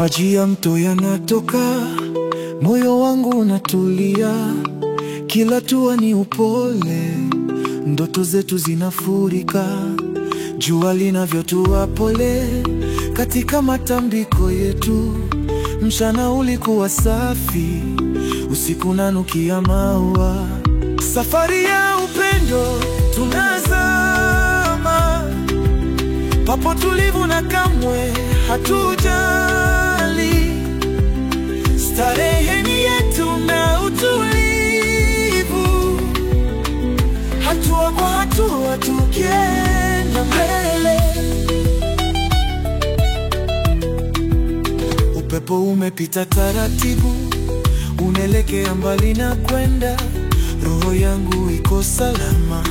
Maji ya mto yanatoka, moyo wangu unatulia, kila tua ni upole, ndoto zetu zinafurika, jua linavyotua pole katika matambiko yetu. Mchana ulikuwa safi, usiku unanukia maua. Safari ya upendo tunazama, papo tulivu na kamwe hatujali. Starehe ni yetu na utulivu, hatua kwa hatua tukienda mbele. Upepo umepita taratibu, unaelekea mbali na kwenda. Roho yangu iko salama,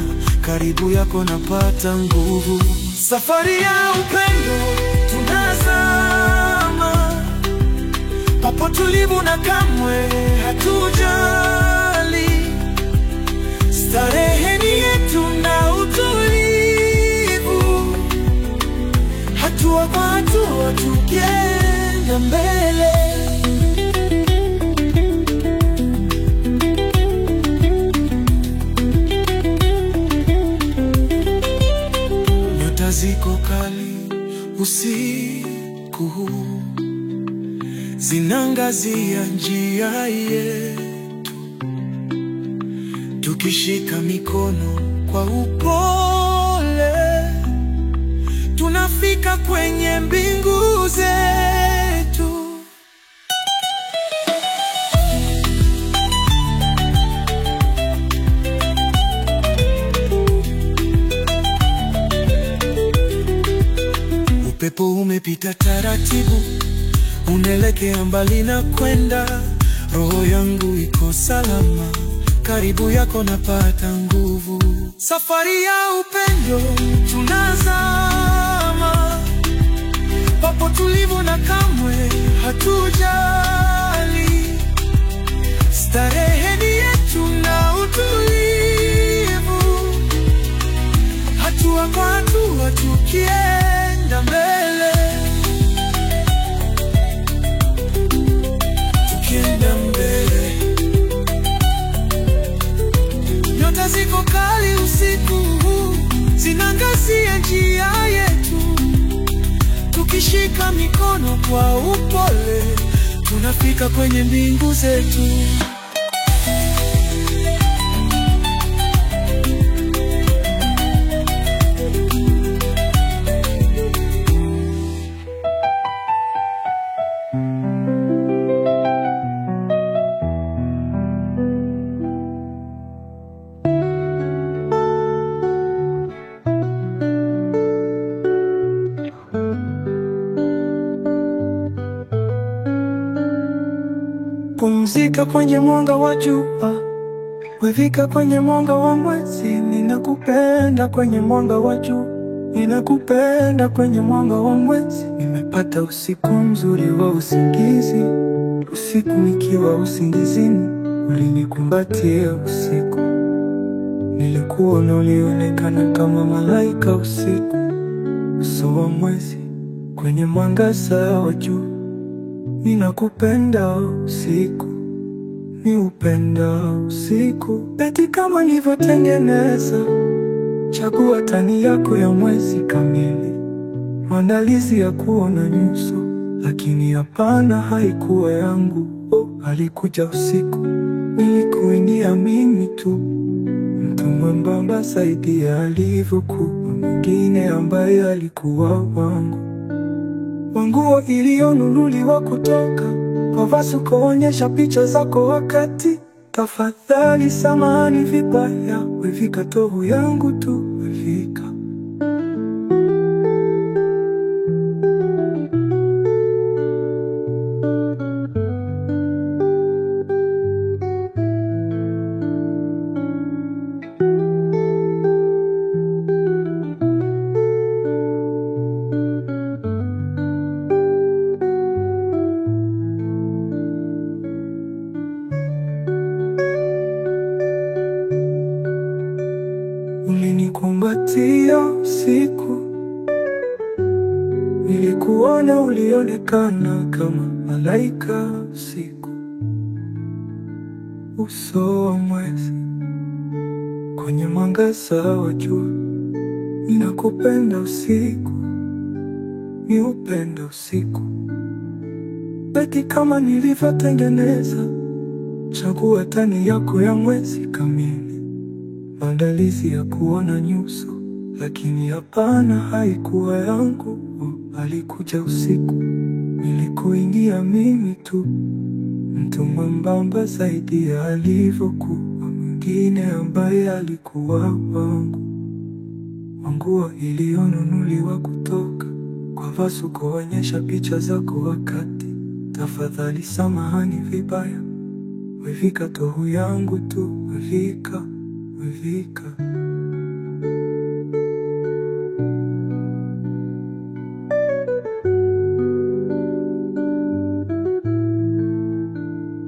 karibu yako napata nguvu. Safari ya upendo tunazama, papo tulivu na kamwe hatujali. Starehe ni yetu na utulivu, hatua kwa hatua tukienda mbele. Nyota ziko kali usiku huu, zinangazia njia yetu, tukishika mikono kwa upole, tunafika kwenye mbingu zetu. Upepo umepita taratibu, unaelekea mbali na kwenda. Roho yangu iko salama, karibu yako napata nguvu. Safari ya upendo tunazama, papo tulivu na kamwe hatujali. Starehe ni yetu na utulivu, hatua kwa hatua tukienda mbele. Tukienda mbele. Nyota ziko kali usiku huu, zinangazia njia yetu, tukishika mikono kwa upole, tunafika kwenye mbingu zetu. Pumzika kwenye mwanga wa jua, wevika kwenye mwanga wa mwezi. Ninakupenda kwenye mwanga wa jua, ninakupenda kwenye mwanga wa mwezi. Nimepata usiku mzuri wa usingizi, usiku nikiwa usingizini, ulinikumbatia usiku. Nilikuona, ulionekana kama malaika usiku, uso wa mwezi kwenye mwangaza wa jua. Ninakupenda usiku, ni upenda usiku. Beti kama nilivyotengeneza, chagua tani yako ya mwezi kamili. Maandalizi ya kuona nyuso, lakini hapana, haikuwa yangu. Alikuja usiku, nilikuinia mimi tu, mtu mwembamba zaidi ya alivyokuwa mwingine ambaye alikuwa wangu. Nguo iliyonunuliwa kutoka kwa Vasu kuonyesha picha zako wakati. Tafadhali samahani vibaya, wevika tohu yangu tu, wevika. Ulinikumbatia usiku, Nilikuona, ulionekana kama malaika usiku, uso wa mwezi kwenye mwangaza wa jua. Ninakupenda usiku, ni upendo usiku. Beki kama nilivyotengeneza, chagua tani yako ya mwezi kamili. Maandalizi ya kuona nyuso, lakini hapana, haikuwa yangu. Alikuja usiku, nilikuingia mimi tu, mtu mwembamba zaidi ya alivyokuwa mwingine ambaye alikuwa wangu. Nguo iliyonunuliwa kutoka kwa Vasu kuonyesha picha zako wakati. Tafadhali samahani vibaya, wevika tohu yangu tu, wevika.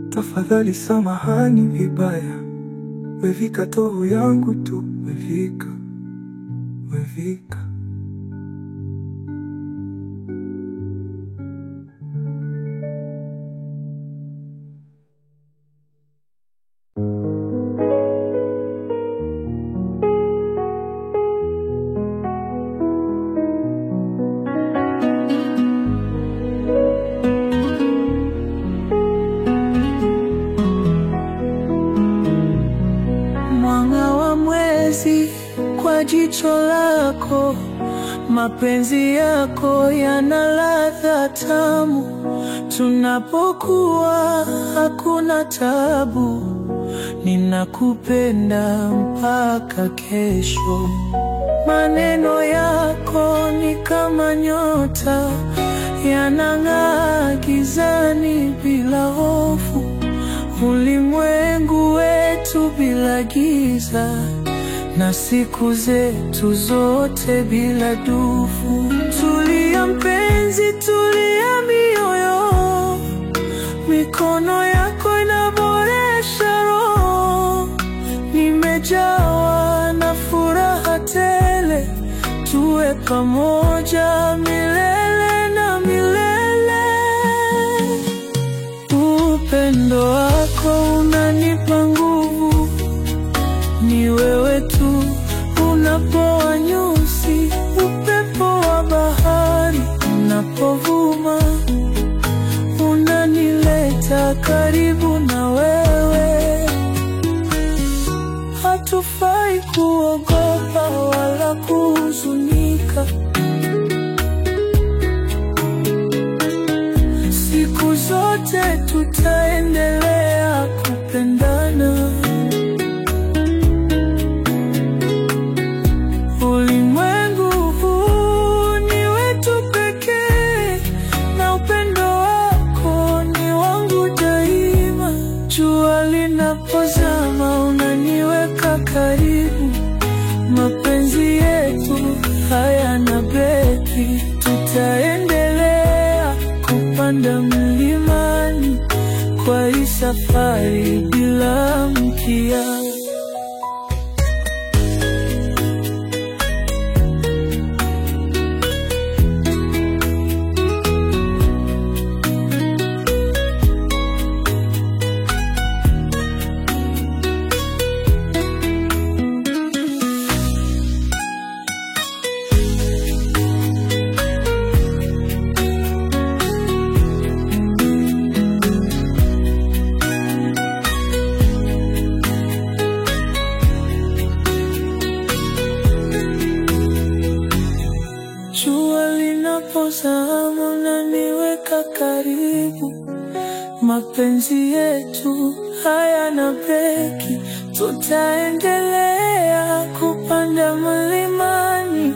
Tafadhali samahani vibaya, wevika tohu yangu tu, wevika. Mwanga wa mwezi kwa jicho lako, mapenzi yako yana ladha tamu. Tunapokuwa hakuna tabu, ninakupenda mpaka kesho. Maneno yako ni kama nyota, yanang'aa gizani bila hofu. Ulimwengu wetu bila giza, na siku zetu zote bila dufu. Tulia mpenzi, tulia mioyo, mikono yako inaboresha roho. Nimejawa na furaha tele, tuwe pamoja milele na milele. Upendo wako unanipa nguvu, ni wewe tu unapoa nyusi. Upepo wa bahari unapovuma, unanileta karibu na wewe. Hatufai kuogopa wala kuhuzunika, siku zote tutaendelea kupendana. Ulimwengu huu ni wetu pekee, na upendo wako ni wangu daima. Jua linapozama unaniweka karibu, mapenzi yetu hayana breki. Tutaendelea kupanda mlimani kwa hii safari bila mkia. Jua linapozama unaniweka karibu, mapenzi yetu hayana breki. Tutaendelea kupanda mlimani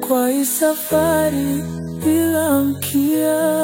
kwa hii safari bila mkia.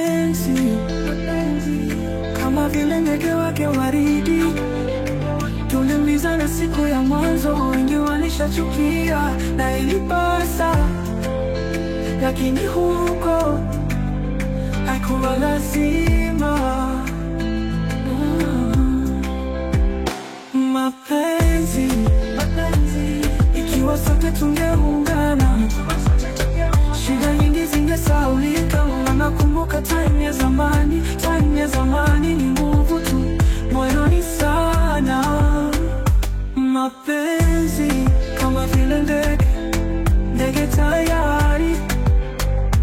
mapenzi kama vile ndege wake waridi. Tulimizana siku ya mwanzo, wengi walishachukia na ilipasa, lakini huko haikuwa lazima. Mapenzi ikiwa sote tungeungana, shida nyingi zingesahaulika. Nakumbuka time ya zamani, time ya zamani ni nguvu tu moyoni sana. Mapenzi kama vile ndege, ndege tayari.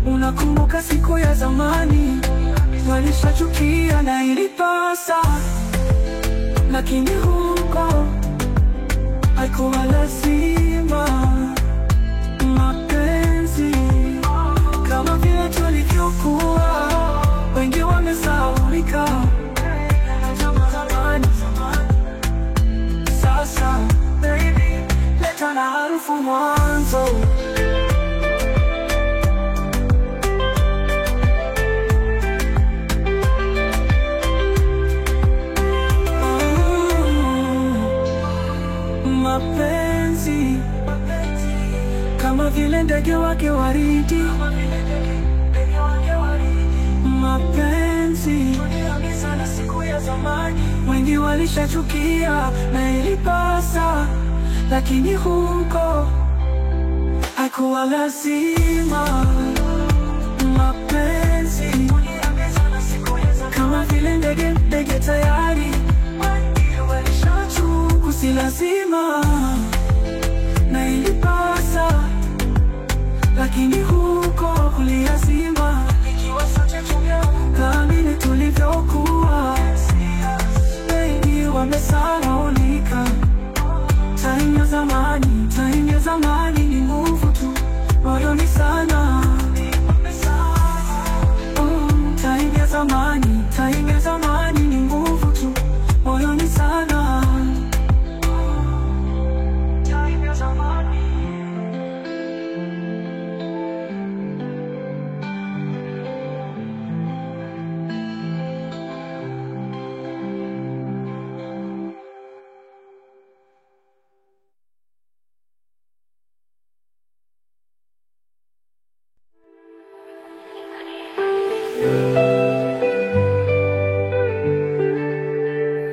Unakumbuka siku ya zamani, walishachukia na ilipasa, lakini huko haikuwa lazima. Mapenzi kama vile tulivyokuwa, wengi wamesahaulika. Sasa baby, leta na harufu mwanzo. Mapenzi kama vile ndege wake waridi. Mapenzi wengi walishachukia na ilipasa, lakini huko haikuwa lazima. Mapenzi kama vile ndege, ndege tayari. Si lazima na ilipasa, lakini huko uliazima. Kamili tulivyokuwa, wengi wamesahaulika. Time ya zamani, time ya zamani ni nguvu tu moyoni sana. Time ya zamani, time ya zamani ni nguvu tu moyoni sana.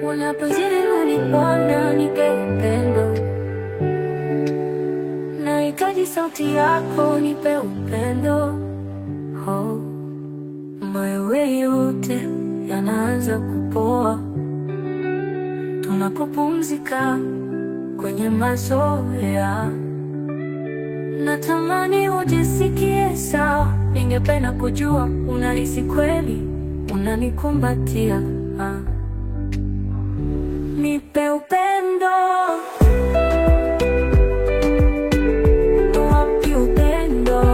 Unapozidi kunipenda nipe upendo, nahitaji sauti yako nipe upendo. Moyo yote yanaanza kupoa tunapopumzika kwenye mazoea. Natamani ujisikie sawa, ningependa kujua unahisi kweli, unanikumbatia. Nipe upendo, wapi upendo?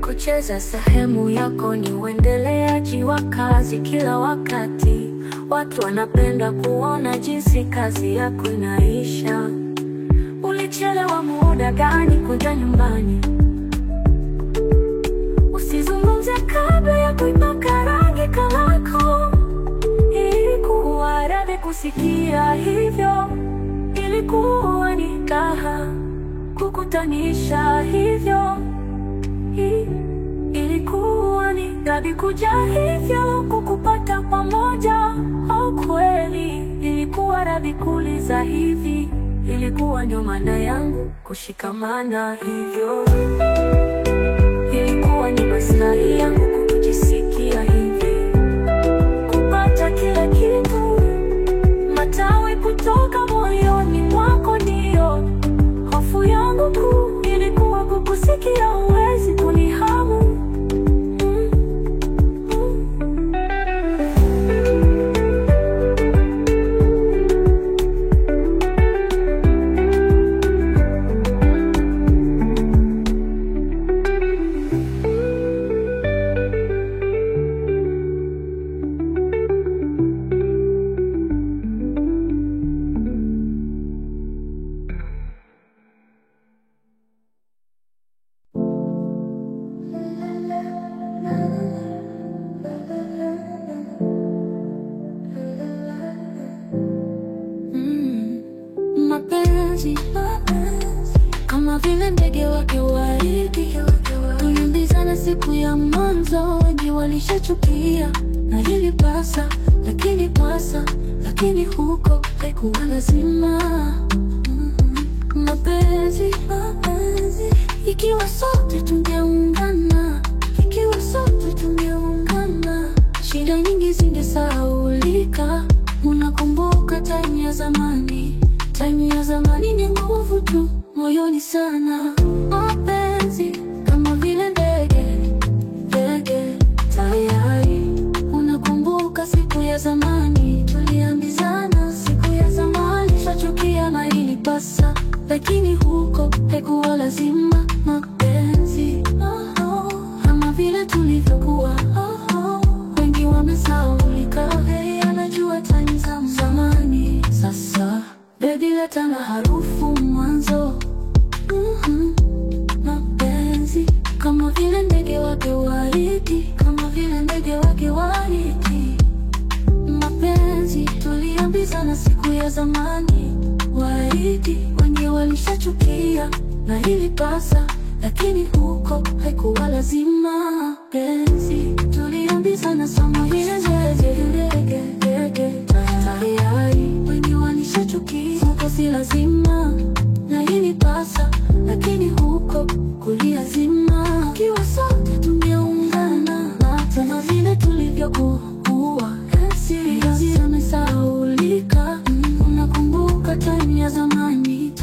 Kucheza sehemu yako ni uendeleaji wa kazi kila wakati. Watu wanapenda kuona jinsi kazi yako inaisha. Ulichelewa muda gani kuja nyumbani? Usizungumze kabla ya kuipaka rangi kalako. Ilikuwa radhi kusikia hivyo, ilikuwa ni kaha kukutanisha hivyo. Ilikuwa ni radhi kuja hivyo kukupata pamoja. Kweli ilikuwa radhi kuuliza hivi, ilikuwa ndio maana yangu kushikamana hivyo. Ilikuwa ni maslahi yangu kukujisikia hivi, kupata kila kitu, matawi kutoka moyoni mwako ndio hofu yangu kuu. Ilikuwa kukusikia huwezi kunihamu. mwanzo, wengi walishachukia na hili pasa, lakini huko haikuwa lazima. Mapenzi, ikiwa sote tungeungana, shida nyingi zingesahaulika. Unakumbuka time ya zamani ni nguvu tu moyoni sana. Mapenzi kama vile ndege tayari. Unakumbuka siku ya zamani tuliambizana, siku ya zamani shachukia na ilipasa, lakini huko haikuwa lazima. Mapenzi kama vile tulivyokuwa, wengi wamesahaulika. Hey, anajua time za zamani. Sasa baby, leta na harufu mwanzo. Mapenzi kama vile ndege wake waridi, mapenzi tuliambizana siku ya zamani waridi. Wengi walishachukia na hili pasa, lakini huko haikuwa lazima. Mapenzi tuliambizana sama vile ndege tayari. Wengi walishachukia, huko si lazima na hili pasa, lakini huko kuliazima. Kiwa sote tungeungana na tena vile tulivyokuwa, siri zimesahaulika. Unakumbuka time ya zamani,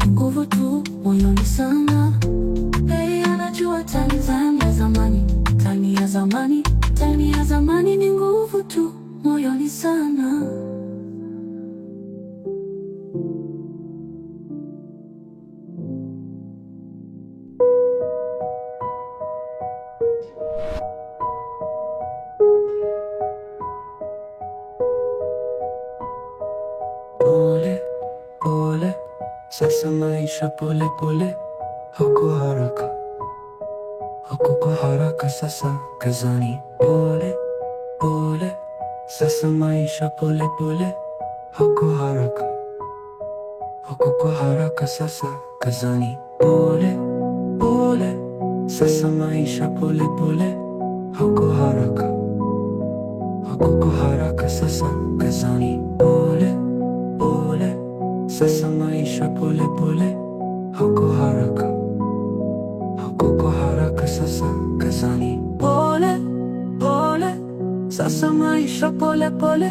nguvu tu moyoni sana. Hey, anajua time ya zamani ni nguvu tu moyoni sana. Pole pole, sasa maisha pole pole, huko kwa haraka sasa kazani. Pole pole, sasa maisha pole pole, huko kwa haraka sasa kazani. Pole pole, sasa maisha pole pole, huko kwa haraka sasa kazani. Pole pole, sasa maisha pole pole, huko kwa haraka sasa kazani. Pole pole, sasa maisha pole pole,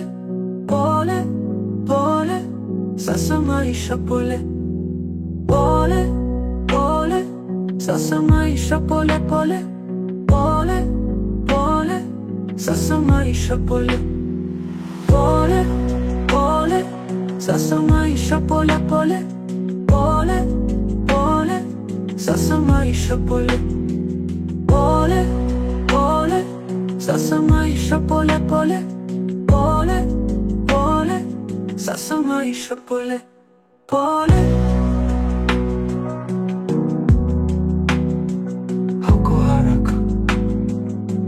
sasa maisha pole pole, sasa maisha pole pole, sasa maisha pole pole, sasa maisha pole pole, sasa maisha pole pole, sasa maisha pole pole, sasa maisha pole pole.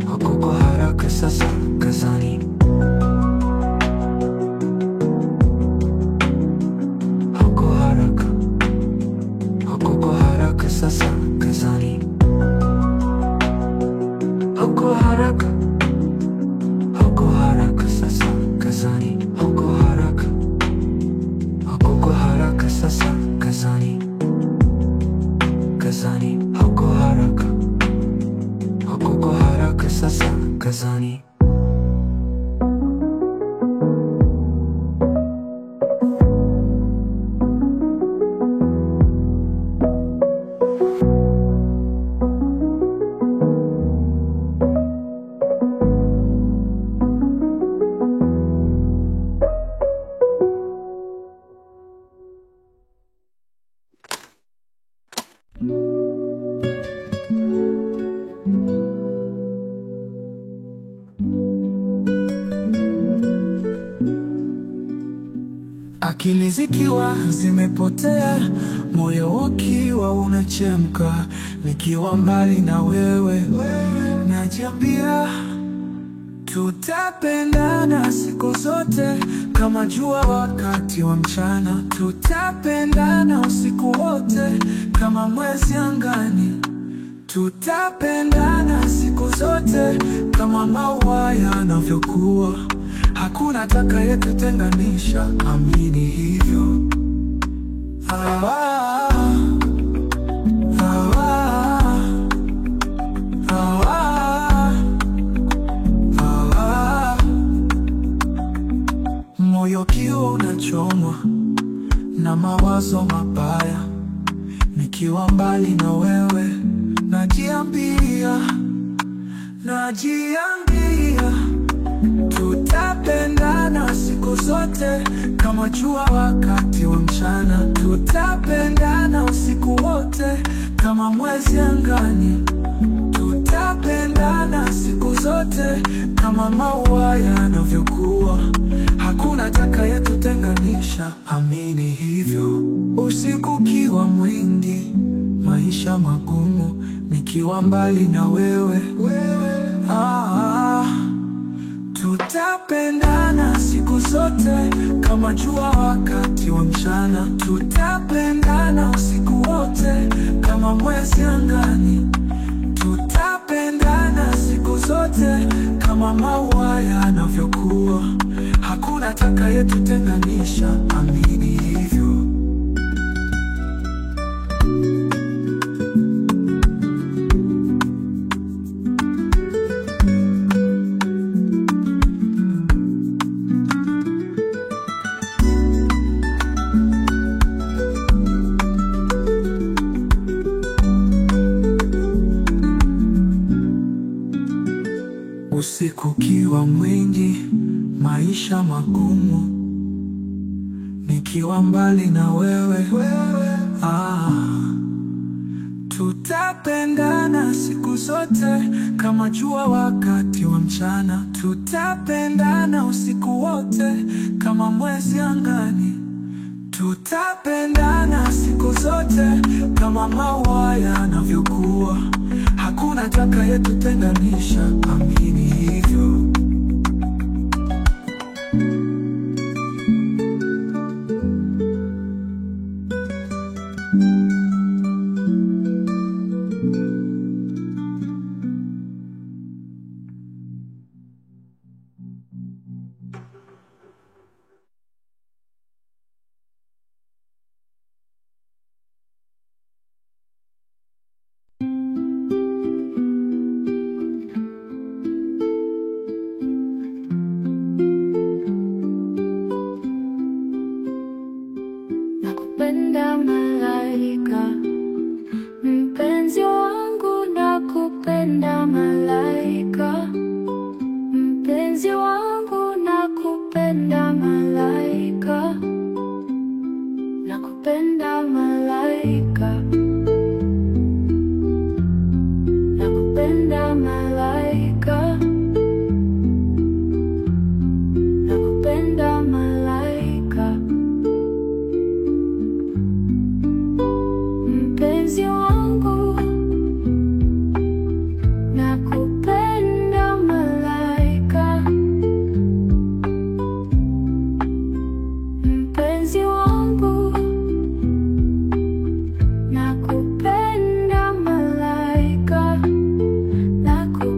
Huko kwa haraka sasa kazani. Huko kwa haraka sasa kazani. Huko haraka sasa kazani. Huko kwa haraka sasa kazani. Huko kwa haraka sasa kazani. Akili zikiwa zimepotea, moyo ukiwa unachemka, nikiwa mbali na wewe, najiambia tutapendana siku zote kama jua wakati wa mchana, tutapendana usiku wote kama mwezi angani, tutapendana siku zote, kama maua yanavyokuwa. Hakuna atakayetutenganisha, amini hivyo. Moyo ukiwa unachomwa na mawazo mabaya, nikiwa mbali na wewe, najiambia tutapendana siku zote, kama jua wakati wa mchana. Tutapendana usiku wote, kama mwezi angani. Tutapendana siku zote, kama maua yanavyokuwa. Hakuna atakayetutenganisha, amini hivyo. Usiku ukiwa mwingi, maisha magumu, nikiwa mbali na wewe, tutapendana siku zote, kama jua wakati wa mchana. Tutapendana usiku wote, kama mwezi angani. Tutapendana siku zote, kama maua yanavyokuwa. Hakuna atakayetutenganisha, amini hivyo. Usiku ukiwa mwingi, maisha magumu, nikiwa mbali na wewe, tutapendana siku zote, kama jua wakati wa mchana. Tutapendana usiku wote, kama mwezi angani. Tutapendana siku zote, kama maua yanavyokuwa. Hakuna atakayetutenganisha, amini hivyo. Nakupenda malaika, mpenzi wangu, nakupenda malaika, mpenzi wangu, nakupenda malaika, nakupenda malaika, nakupenda malaika, nakupenda malaika. Mpenzi wangu, nakupenda malaika, mpenzi wangu, nakupenda malaika, nakupenda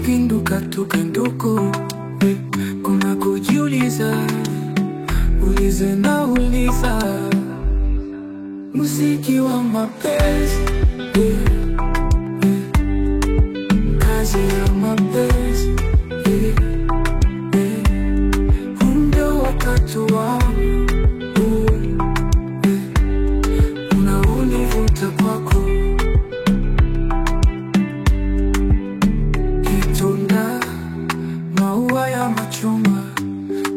kupinduka tukanduku. Kuna kujiuliza, ulize na uliza. Muziki wa mapenzi, kazi ya mapenzi, ndio wakati wangu, unaonivuta kwako. Kitunda, maua ya machungwa,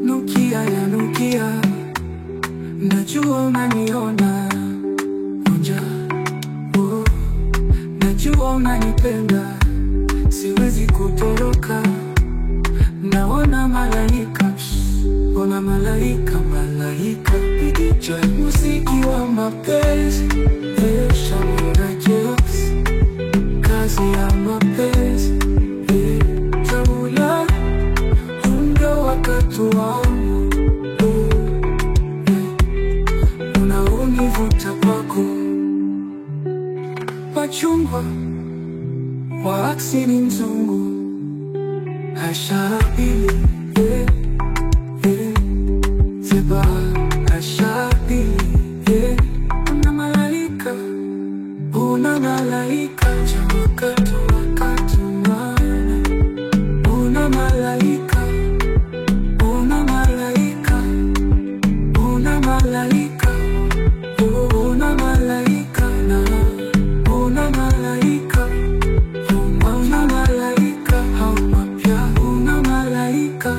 nukia ya nukia. Najua unaniona, onja, oh. Najua unanipenda, siwezi kutoroka. Naona malaika, ona malaika, malaika. Ikicha muziki wa mapenzi, Shamira Jokes, kazi ya mapenzi, Tabula, ndio wakati wangu, unaonivuta kwako. Machungwa wa asili mzungu, Ashabi, Zeba, Ashabi, una malaika, una malaika. Wakati mwana, una malaika, una malaika, una malaika, una malaika na una malaika, una malaika, hauma pia una malaika.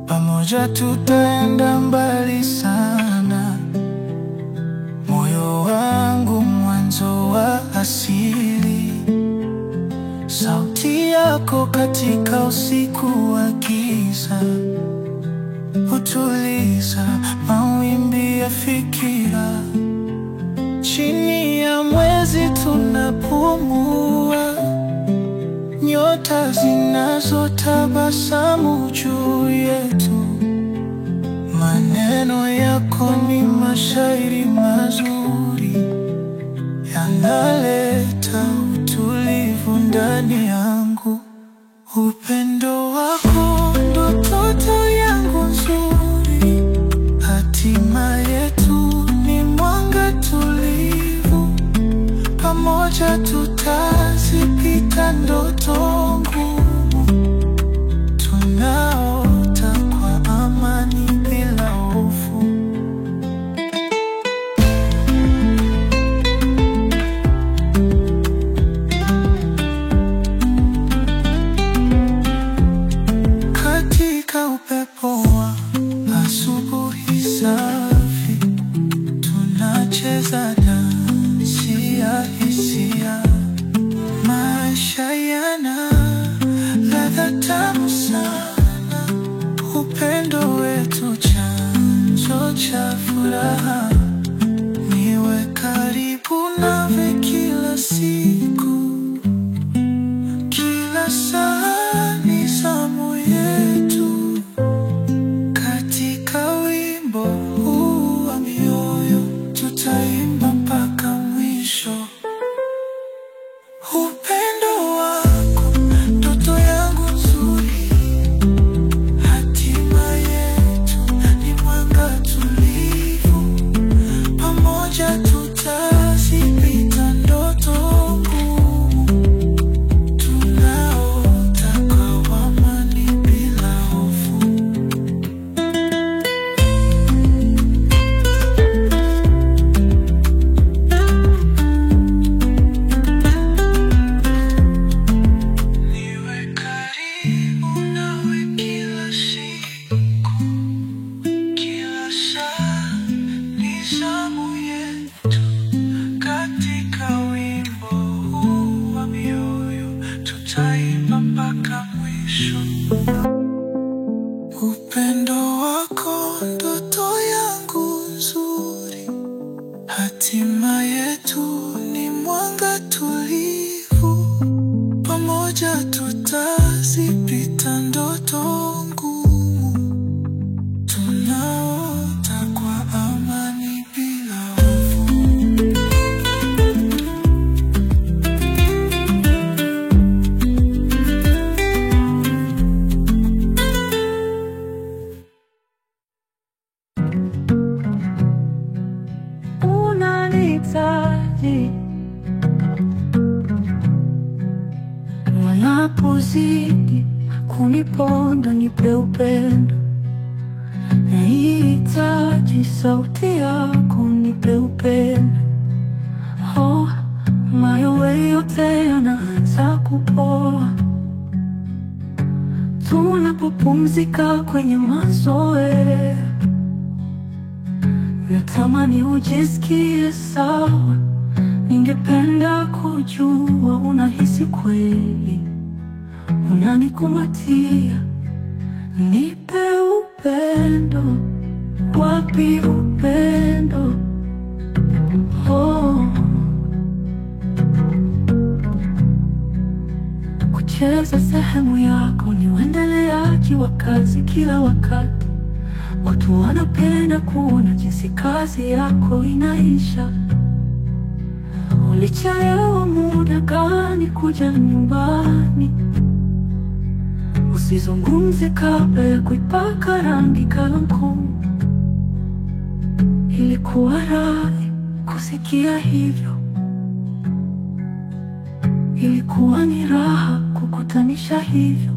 Pamoja tutaenda mbali sana, moyo wangu mwanzo wa asili. Sauti yako katika usiku wa giza, hutuliza mawimbi ya fikira. Chini ya mwezi tunapumua, nyota zinazotabasamu juu yetu. Maneno yako ni mashairi mazuri, yanaleta utulivu ndani yangu. Upendo wako ndo ndoto yangu nzuri, hatima yetu ni mwanga tulivu. Pamoja tutazipita ndoto ngumu, tunaota kwa amani bila hofu. Katika upepo wa asubuhi safi, tunacheza dansi ya hisia. Maisha yana ladha tamu sana, upendo wetu chanzo cha furaha. Niwe karibu nawe kila siku, kila saa ni zamu yetu. Katika wimbo huu wa mioyo, tutaimba mpaka mwisho. Upendo wako ndoto yangu nzuri, hatima yetu ni mwanga tulivu. ndoto yangu nzuri. Hatima yetu ni mwanga tulivu, pamoja tutazipita ndoto ngumu. Tunaota kwa amani bila hofu. Unanihitaji wanapozidi kuniponda, nipe upendo. Nahitaji sauti yako, nipe upendo. Oh, mayowe yote yanaanza kupoa tunapopumzika kwenye mazoea. Natamani ujisikie sawa, ningependa kujua unahisi kweli, unanikumbatia. Nipe upendo, wapi upendo? Oh, kucheza sehemu yako, ni uendeleaji wa kazi kila wakati. Watu wanapenda kuona jinsi kazi yako inaisha. Ulichelewa muda gani kuja nyumbani? Usizungumze kabla ya kuipaka rangi kalamu. Ilikuwa radhi kusikia hivyo. Ilikuwa ni raha kukutanisha hivyo.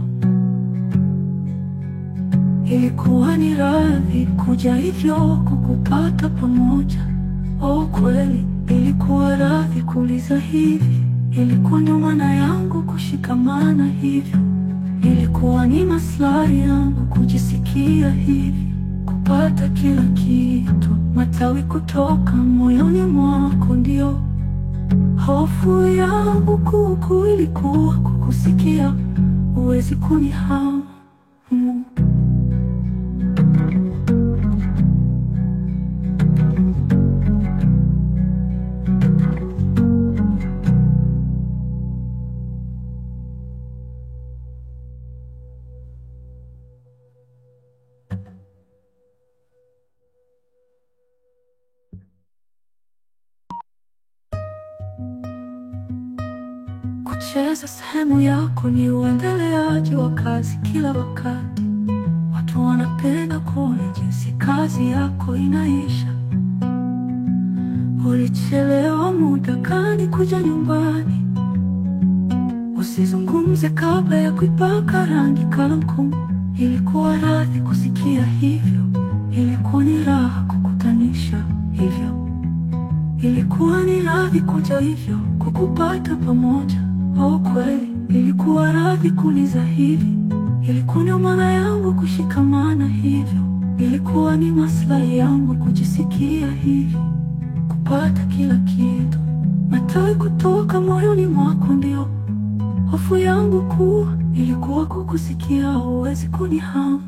Ilikuwa ni radhi kuja hivyo kukupata pamoja. Oh, kweli ilikuwa radhi kuuliza hivi. Ilikuwa ndio maana yangu kushikamana hivyo. Ilikuwa ni maslahi yangu kujisikia hivi, kupata kila kitu. Matawi kutoka moyoni mwako ndio hofu yangu kuu. Ilikuwa kukusikia, huwezi kunihamu. Kucheza sehemu yako, ni uendeleaji wa kazi kila wakati. Watu wanapenda kuona jinsi kazi yako inaisha. Ulichelewa muda gani kuja nyumbani? Usizungumze kabla ya kuipaka rangi kalamu. Ilikuwa radhi kusikia hivyo. Ilikuwa ni raha kukutanisha hivyo. Ilikuwa ni radhi kuja hivyo kukupata pamoja. Oh, kweli ilikuwa radhi kuuliza hivi. Ilikuwa ndio maana yangu kushikamana hivyo. Ilikuwa ni maslahi yangu kujisikia hivi, kupata kila kitu. Matawi kutoka moyoni mwako ndio hofu yangu kuu. Ilikuwa kukusikia, huwezi kunihamu.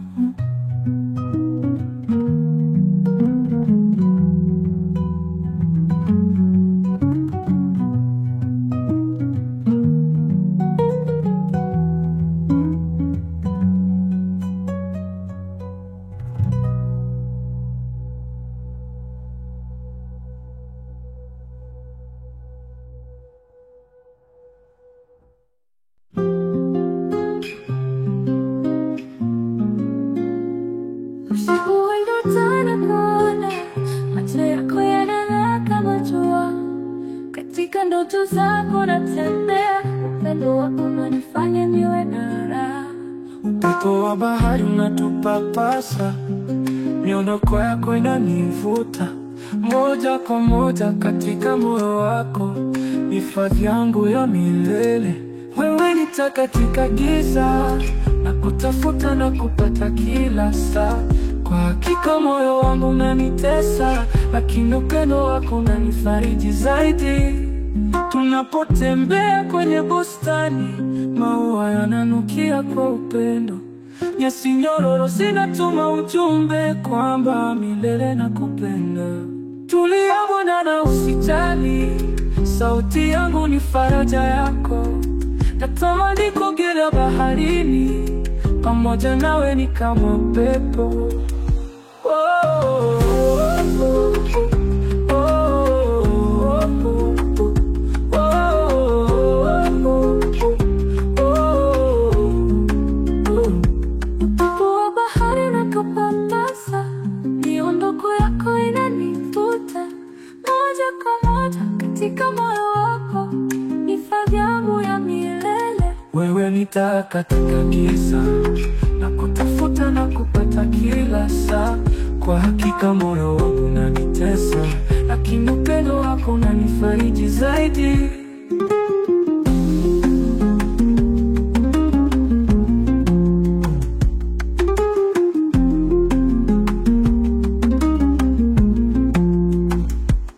Katika ndoto zako natembea, upendo wako unanifanya niwe na raha. Upepo wa bahari unatupapasa, miondoko yako inanivuta moja kwa moja katika moyo wako. Hifadhi yangu ya milele, wewe ni taa katika giza, na kutafuta na kupata kila saa. Kwa hakika moyo wangu unanitesa, lakini upendo wako unanifariji zaidi. Tunapotembea kwenye bustani, maua yananukia kwa upendo. Nyasi nyororo zinatuma ujumbe kwamba milele nakupenda. Tulia mwanana, usijali, sauti yangu ni faraja yako. Natamani kuogelea baharini, pamoja nawe ni kama pepo. Upepo wa bahari unapopapasa, miondoko yako inanivuta moja kwa moja katika moyo wako, hifadhi yangu ya milele. Wewe nitaa katika giza, na kutafuta na kupata kila saa. Kwa hakika moyo wangu unanitesa, lakini upendo wako unanifariji zaidi.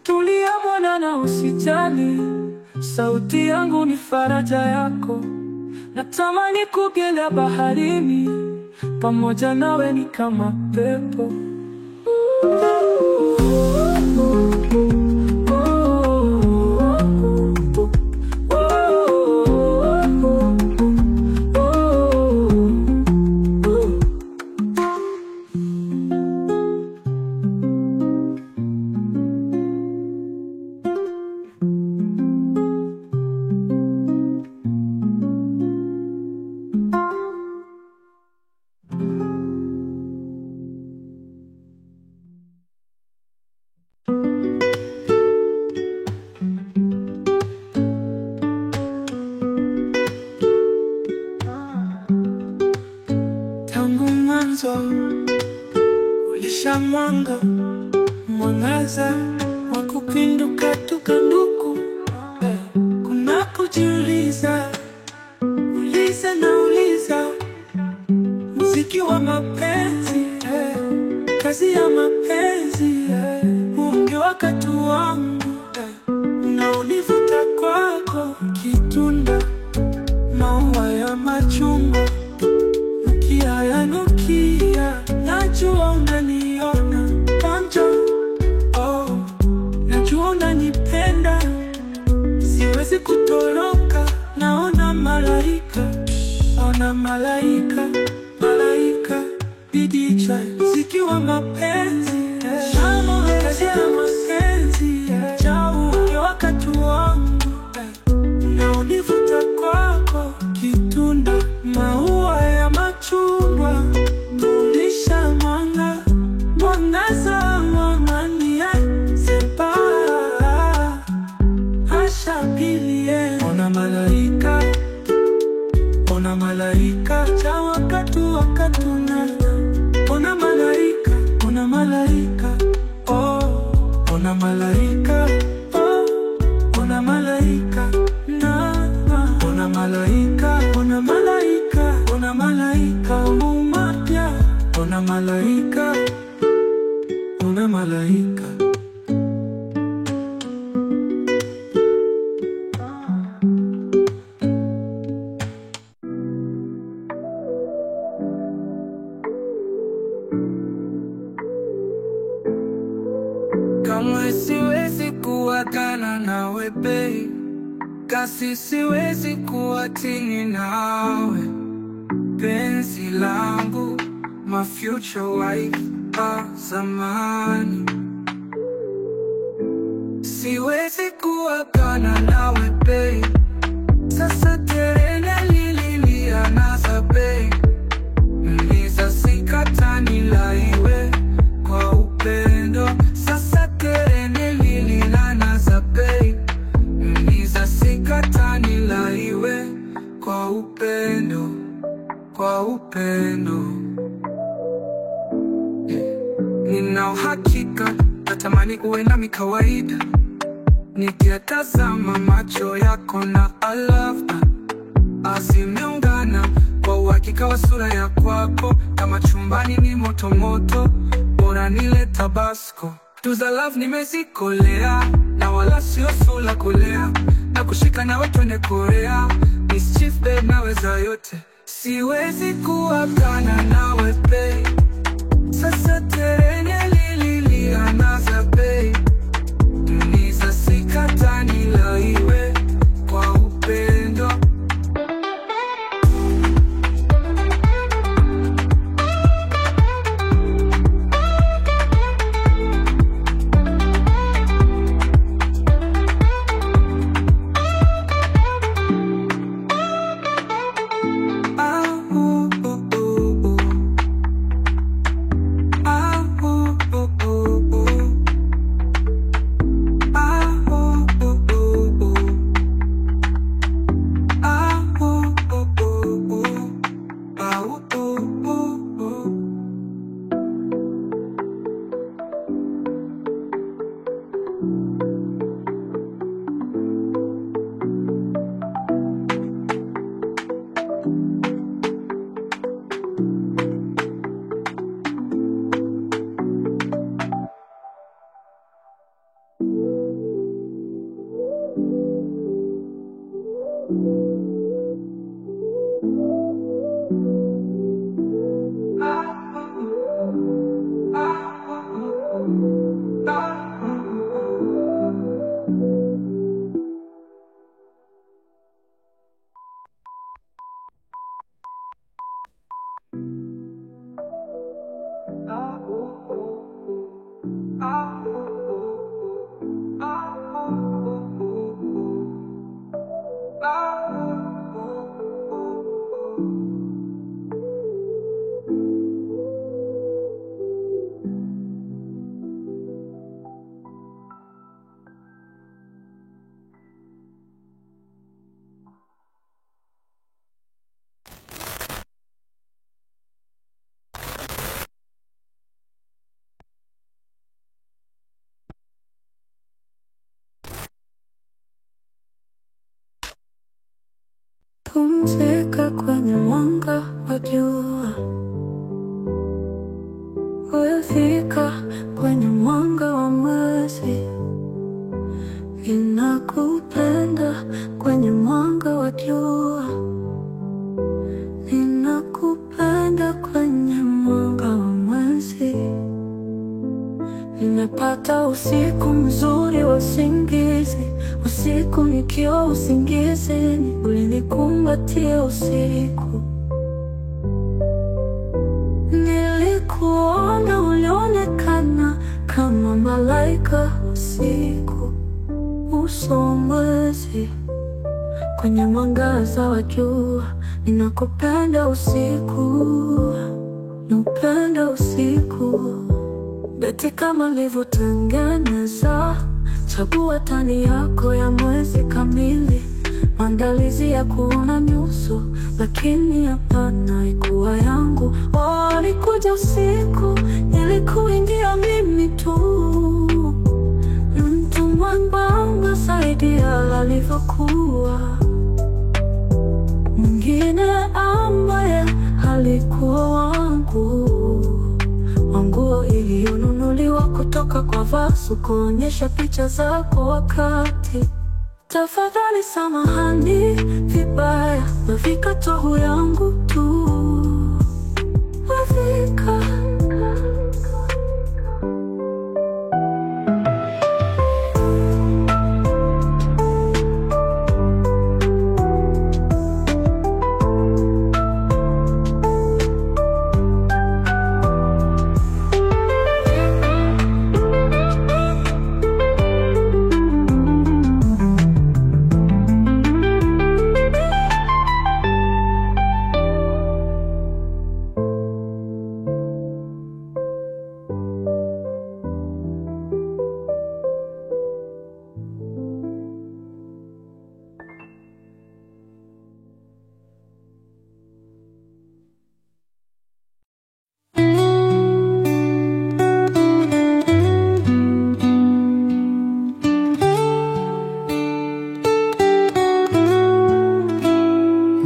Tulia mwanana, usijali, sauti yangu ni faraja yako. Natamani kuogelea baharini, pamoja nawe ni kama pepo. Tangu mwanzo ulisha mwangaza wa kupinduka tukanduku. Kuna kujiuliza, uliza muziki wa mapenzi, kazi ya mapenzi, unge wakati wangu, unaonivuta kwako, kitunda maua ya machungwa. Nukia, najua unaniona panjo, najua unanipenda, siwezi kutoroka. Naona malaika, malaika, bidii muziki wa mapenzi, kazi ya mapenzi, unge wakati wangu, unaonivuta kwako, kitunda maua ya machungwa. Mulisha mwangaza wa amani ya sepa, ashambilie. Ona malaika, cha wakati unana. Ona malaika, oh, ona malaika, oh, ona malaika, na ona malaika, umapya. Ona malaika. Kama siwezi kuagana nawe babe, kasi siwezi kuatini nawe, penzi langu, my future wife zamani. Siwezi kuagana nawe babe, sasa terene lililia naza babe. Niza sikata nilaiwe kwa upendo, sasa terene lililia naza babe. Niza sikata nilaiwe kwa upendo, Nina uhakika, natamani uwe nami kawaida, nikitazama macho yako na I love zimeungana kwa uhakika wa sura ya kwako. Kama chumbani ni moto moto, bora nile Tabasco. Tuza love nimezikolea, na wala sio sula kulea, na kushika nawe twende Korea. Miss Chief babe naweza yote, siwezi kuagana nawe babe. Sasa terene lili anaza babe. Niza sikatani la iwe kwa upendo. Pumzika kwenye mwanga wa jua, uyafika kwenye mwanga wa mwezi. Ninakupenda kwenye mwanga wa jua, ninakupenda kwenye mwanga wa mwezi. Nimepata usiku mzuri wa usingizi, usiku nikiwa usingizini, ulinikumbatia usiku. Nilikuona, ulionekana kama malaika usiku, uso wa mwezi kwenye mwangaza wa jua. Ninakupenda usiku, napenda usiku. Beti kama nilivyotengeneza, chagua tani yako ya mwezi kamili. Maandalizi ya kuona nyuso, lakini hapana ikuwa yangu. Walikuja usiku, nilikuingia mimi tu, mtu mwembamba zaidi ya alivyokuwa mwingine ambaye halikuwa wangu. Nguo iliyonunuliwa kutoka kwa Vasu kuonyesha picha zako wakati. Tafadhali samahani vibaya, wafika tohu yangu tu, wafika.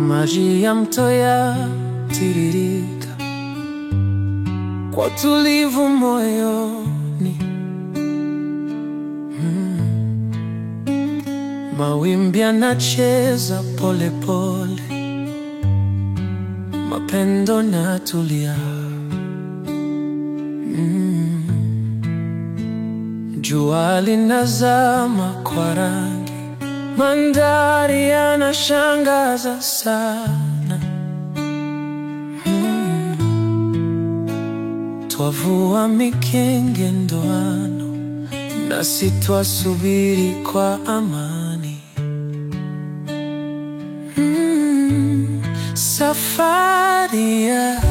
Maji ya mto yatiririka kwa utulivu moyoni. Mawimbi yanacheza pole pole mapendo na tulia. Jua linazama kwa rangi, mandhari yanashangaza sana. Twavua mikenge ndoano, nasi twasubiri kwa amani. Safari ya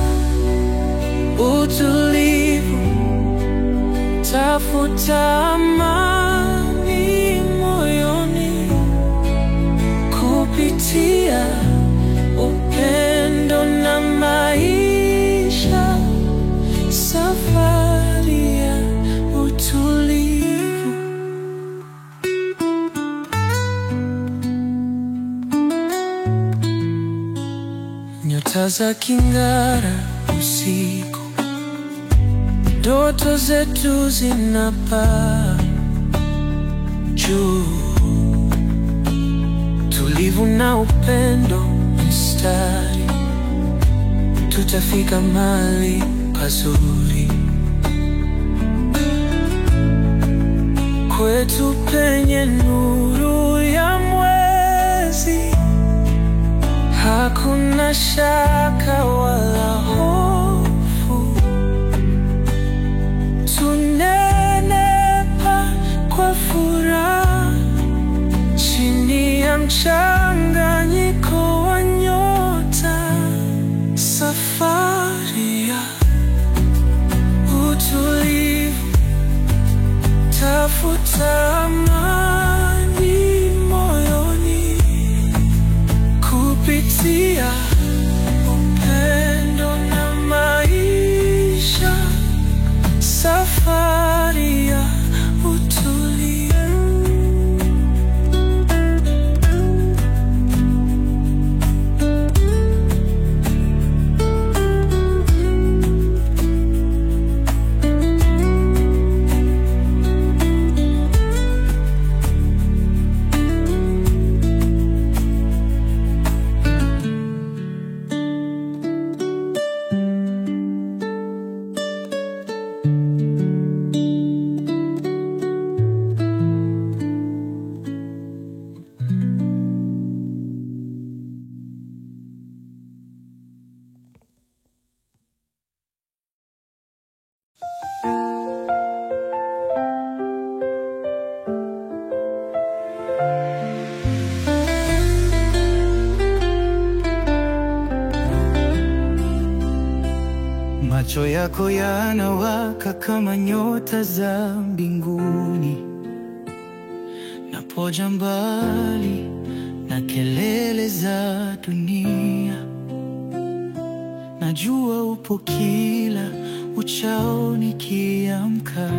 utulivu, tafuta amani moyoni, kupitia upendo na maisha. Safari ya utulivu. Nyota za king'ara usiku, ndoto zetu zinapaa juu. Tulivu na upendo mstari, tutafika mahali pazuri. Kwetu penye nuru ya mwezi, hakuna shaka wala hofu. Tunenepa kwa furaha chini ya mchanganyiko wa nyota. Safari ya utulivu, tafuta amani moyoni, kupitia upendo na maisha. Safari ya utulivu. Macho yako yanawaka kama nyota za mbinguni, napoja mbali na kelele za dunia. Najua upo kila uchao nikiamka,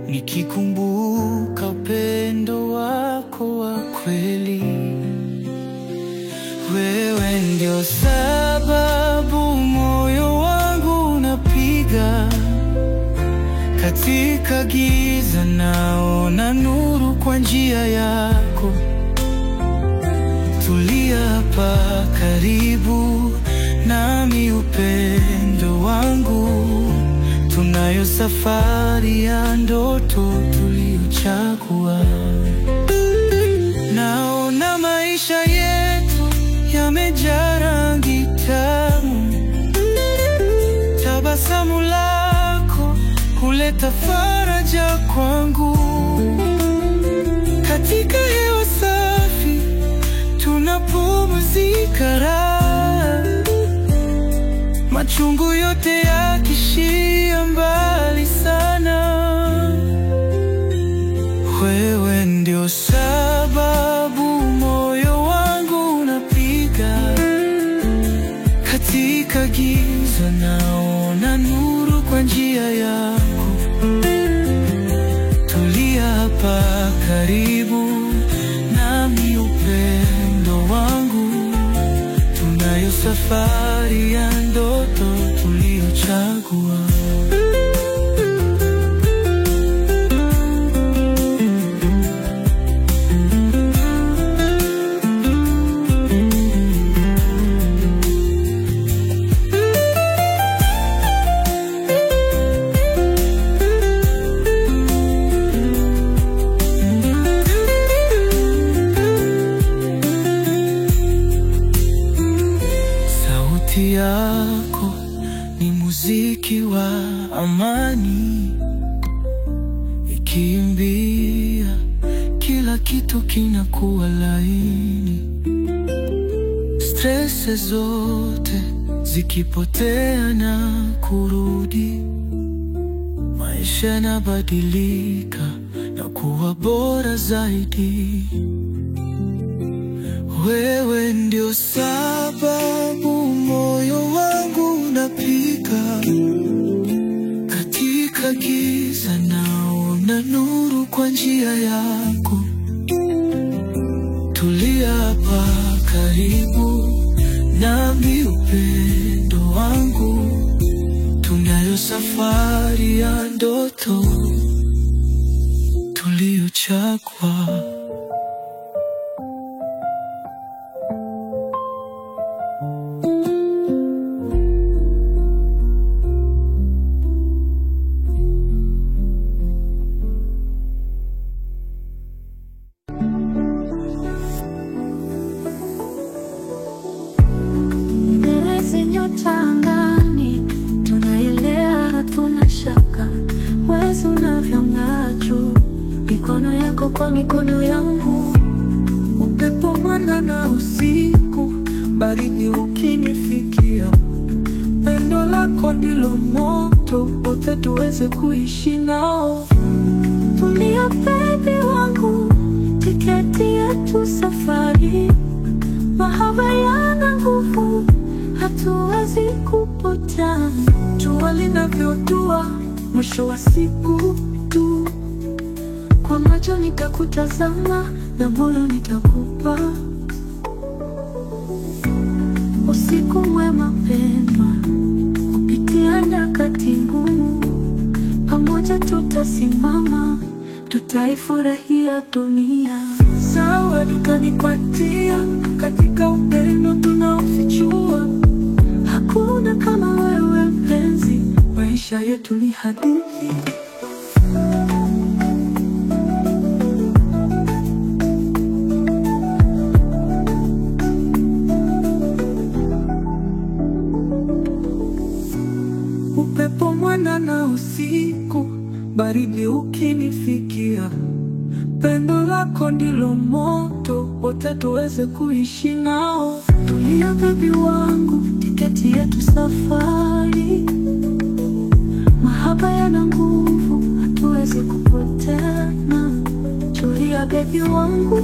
nikikumbuka upendo wako wa kweli. Wewe ndio sababu moyo wangu unapiga. Katika giza naona nuru kwa njia yako. Tulia hapa karibu nami upendo wangu, tunayo safari ya ndoto tuliochagua. Naona maisha yetu yamejaa rangi tamu, tabasamu lako huleta faraja kwangu. Katika hewa safi tunapumzika raha, machungu yote yakishia mbali sana. Wewe ndio sababu moyo wangu unapiga. Katika giza naona nuru kwa njia yako. Tulia hapa karibu nami upendo wangu, tunayo safari ya ndoto tuliochagua. amani ikiimbia, kila kitu kinakuwa laini, stress zote zikipotea na kurudi, maisha yanabadilika na kuwa bora zaidi. Wewe ndio sababu moyo wangu unapiga, katika giza naona nuru kwa njia yako. Tulia hapa karibu nami, upendo wangu, tunayo safari ya ndoto tuliochagua. Angani tunaelea, hatuna shaka. Wewe unavyong'aa juu, mikono yako kwa mikono yangu. Upepo mwanana usiku, baridi ukinifikia. Pendo lako ndilo moto, wote tuweze kuishi nao. Tulia baby wangu, tiketi yetu safari. Mahaba yana nguvu, hatuwezi kupotea. Jua linavyotua, mwisho wa siku tu. Kwa macho nitakutazama na moyo nitakupa. Usiku mwema pendwa, kupitia nyakati ngumu, pamoja tutasimama, tutaifurahia dunia. Sawa, tutanipatia katika upendo tunaofichua. Hakuna kama wewe mpenzi, maisha yetu ni hadithi. Upepo mwanana usiku, baridi ukinifikia. Pendo lako ndilo moto, wote tuweze kuishi nao. tulia baby wangu, tiketi yetu safari. Mahaba yana nguvu, hatuwezi kupotana. Tulia baby wangu,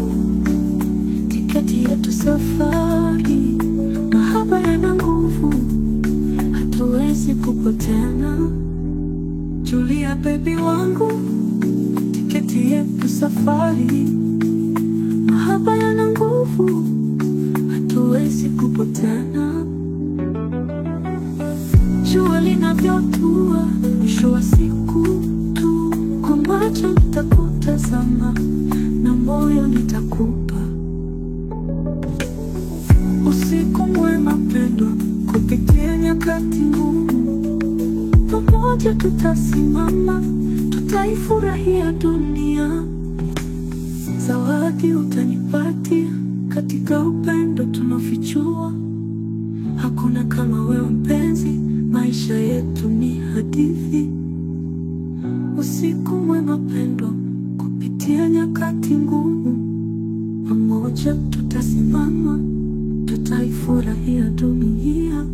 tiketi yetu safari. Mahaba yana nguvu, hatuwezi kupotana. Tulia baby wangu, tiketi yetu safari. Mahaba yana nguvu, hatuwezi kupotana. Jua linavyotua, mwisho wa siku tu. Kwa macho nitakutazama na moyo nitakupa. Usiku mwema pendwa, kupitia nyakati ngumu, pamoja tutasimama, tutaifurahia dunia. Zawadi utanipatia katika upendo tunafichua. Hakuna kama wewe mpenzi, maisha yetu ni hadithi. Usiku mwema pendwa, kupitia nyakati ngumu, pamoja tutasimama, tutaifurahia dunia.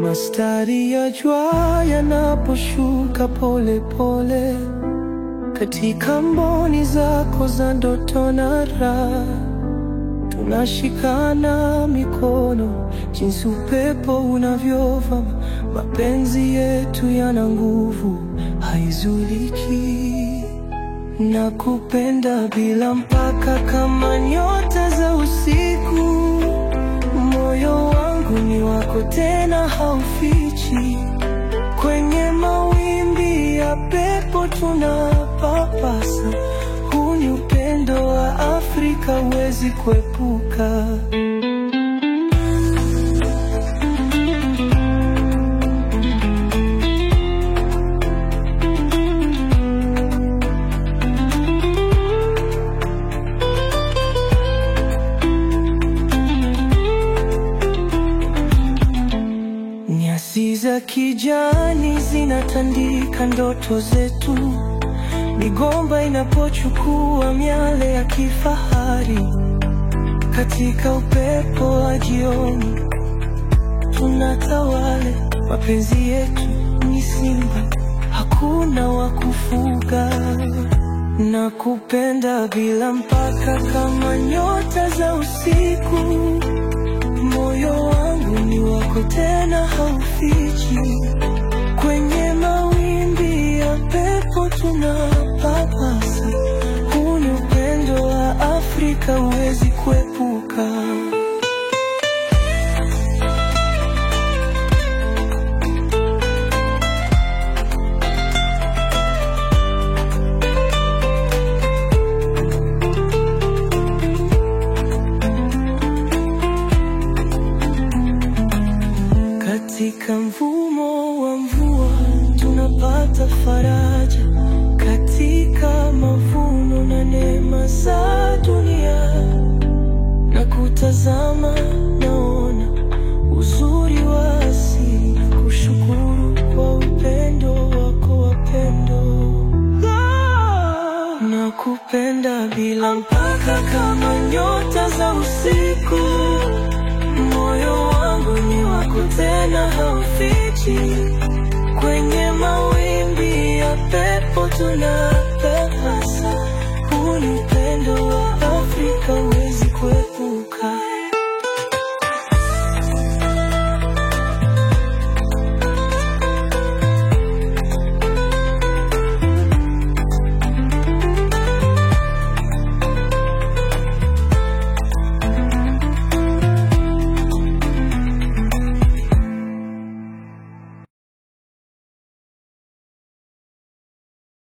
Mastari ya jua yanaposhuka pole pole, katika mboni zako za ndoto na raha, tunashikana mikono, jinsi upepo unavyovuma. Mapenzi yetu yana nguvu, haizuliki. Nakupenda bila mpaka, kama nyota za usiku. Moyo wangu ni wako tena haufichi. hafichi. Kwenye mawimbi ya pepo tunapapasa. Huu ni upendo wa Afrika, huwezi kuepuka. Nyasi za kijani zinatandika ndoto zetu. Migomba inapochukua miale ya kifahari. Katika upepo wa jioni tunatawale. Mapenzi yetu ni simba, hakuna wa kufuga. Nakupenda bila mpaka, kama nyota za usiku. Moyo wangu ni wako, tena haufichi. Kwenye mawimbi ya pepo tunapapasa. Huu ni upendo wa Afrika, huwezi kuepuka. Katika mvumo wa mvua tunapata faraja. Katika mavuno na neema za dunia, na kutazama naona uzuri wa asili. Kushukuru kwa upendo wako wa pendo. Nakupenda bila mpaka, kama nyota za usiku. Moyo wangu ni wako, tena haufichi. Kwenye mawimbi ya pepo tunapapasa. Huu ni upendo wa Afrika.